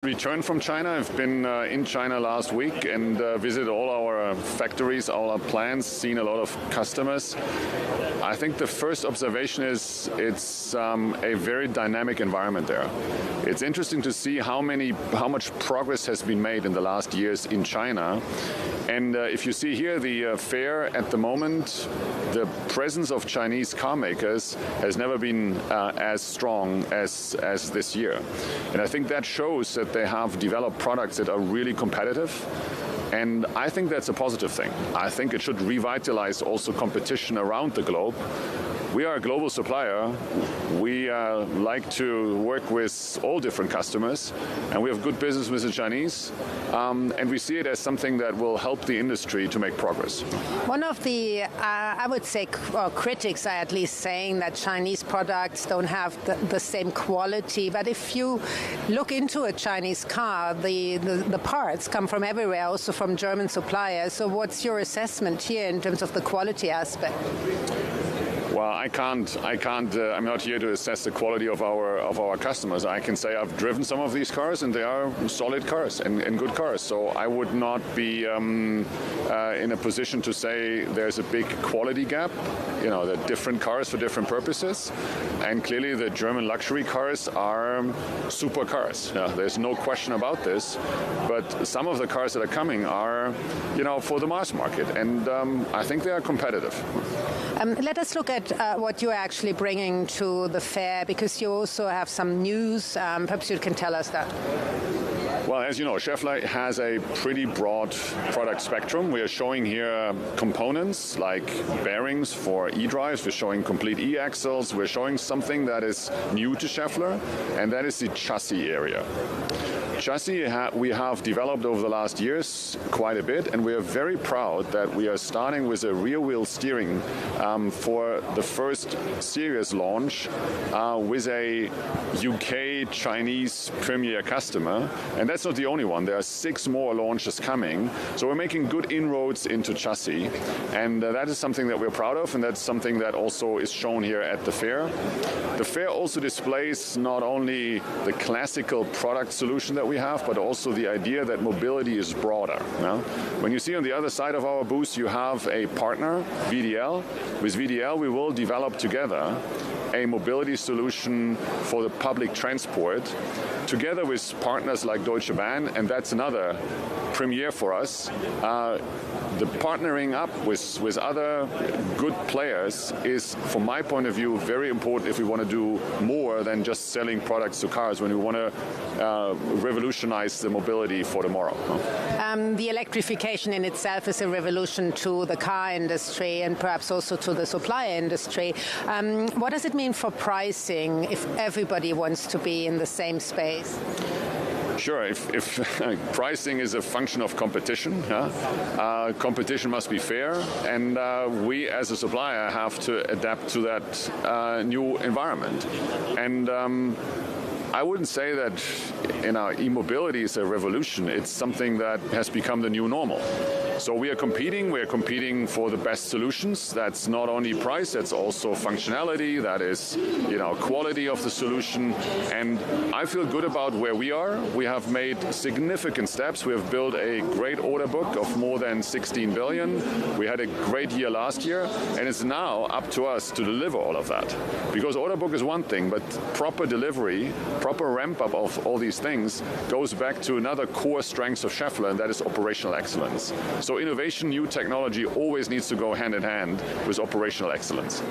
Returned from China. I've been in China last week and visited all our factories, all our plants, seen a lot of customers. I think the first observation is it's a very dynamic environment there. It's interesting to see how much progress has been made in the last years in China. And if you see here the fair at the moment, the presence of Chinese car makers has never been as strong as this year. And I think that shows that they have developed products that are really competitive. And I think that's a positive thing. I think it should revitalize also competition around the globe. We are a global supplier. We like to work with all different customers, and we have good business with the Chinese, and we see it as something that will help the industry to make progress. One of the, I would say, critics are at least saying that Chinese products don't have the same quality, but if you look into a Chinese car, the parts come from everywhere, also from German suppliers. So what's your assessment here in terms of the quality aspect? Well, I can't. I'm not here to assess the quality of our customers. I can say I've driven some of these cars, and they are solid cars and good cars. So I would not be in a position to say there's a big quality gap. You know, they're different cars for different purposes, and clearly the German luxury cars are super cars. There's no question about this. But some of the cars that are coming are, for the mass market, and I think they are competitive. Let us look at what you're actually bringing to the fair, because you also have some news. Perhaps you can tell us that. Well, as you know, Schaeffler has a pretty broad product spectrum. We are showing here components like bearings for e-drives. We're showing complete e-axles. We're showing something that is new to Schaeffler, and that is the chassis area. Chassis we have developed over the last years quite a bit, and we are very proud that we are starting with a rear-wheel steering for the first serious launch with a UK Chinese premier customer. And that's not the only one. There are 6 more launches coming. So we're making good inroads into chassis, and that is something that we're proud of, and that's something that also is shown here at the fair. The fair also displays not only the classical product solution that we have, but also the idea that mobility is broader. When you see on the other side of our booth, you have a partner, VDL. With VDL, we will develop together a mobility solution for the public transport, together with partners like Deutsche Bahn, and that's another premiere for us. The partnering up with other good players is, from my point of view, very important if we want to do more than just selling products to cars, when we want to revolutionize the mobility for tomorrow. The electrification in itself is a revolution to the car industry and perhaps also to the supplier industry. What does it mean for pricing if everybody wants to be in the same space? Sure, if pricing is a function of competition, competition must be fair, and we as a supplier have to adapt to that new environment. And I wouldn't say that e-mobility is a revolution. It's something that has become the new normal. So we are competing for the best solutions. That's not only price, that's also functionality, that is, quality of the solution. And I feel good about where we are. We have made significant steps. We have built a great order book of more than 16 billion. We had a great year last year, and it's now up to us to deliver all of that. Because order book is one thing, but proper delivery, proper ramp up of all these things goes back to another core strength of Schaeffler, and that is operational excellence. So innovation, new technology always needs to go hand in hand with operational excellence.